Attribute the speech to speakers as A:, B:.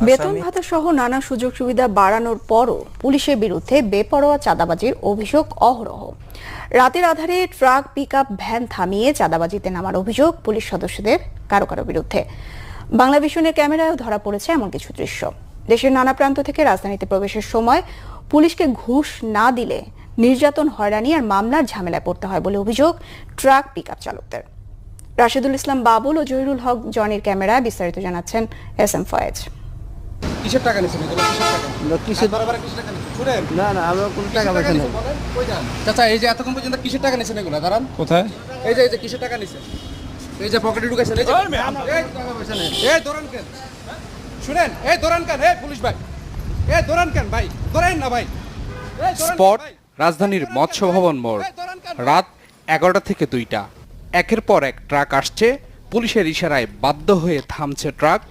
A: বেতন ভাতা সহ নানা সুযোগ সুবিধা বাড়ানোর পরও পুলিশের বিরুদ্ধে বেপরোয়া চাঁদাবাজির অভিযোগ অহরহ। রাতের আধারে ট্রাক, পিকআপ, ভ্যান থামিয়ে চাঁদাবাজিতে নামার অভিযোগ পুলিশ সদস্যদের কারো কারো বিরুদ্ধে। বাংলাভিশনের ক্যামেরায়ও ধরা পড়েছে এমন কিছু দৃশ্য। দেশের নানা প্রান্ত থেকে রাজধানীতে প্রবেশের সময় পুলিশকে ঘুষ না দিলে নির্যাতন, হয়রানি আর মামলার ঝামেলায় পড়তে হয় বলে অভিযোগ ট্রাক, পিকআপ চালকদের। রাশেদুল ইসলাম বাবুল ও জহিরুল হক জনির ক্যামেরায় বিস্তারিত জানাচ্ছেন এস.এম. ফয়েজ।
B: কিসের টাকা নিছেন এগুলো? কিসের টাকা? কিসের টাকা নিছেন? শুনেন,
C: না আমরা কোনো টাকা পয়সা নেই।
B: চাচা, এই যে এতক্ষণ পর্যন্ত কিসের টাকা নিছেন এগুলো? দাঁড়ান।
C: কোথায়?
B: এই যে কিসের টাকা নিছেন? এই যে পকেটে ঢুকাইছেন, এই যে এই টাকা পয়সা নেই। এই দৌড়ান কেন? শুনেন, এই দৌড়ান কেন? এই পুলিশ ভাই, এই দৌড়ান কেন ভাই? দৌড়ান না ভাই।
D: স্পট রাজধানীর মৎস্য ভবন মোড়। রাত 11টা থেকে 2টা। একের পর এক ট্রাক আসছে, পুলিশের ইশারায় বাধ্য হয়ে থামছে ট্রাক,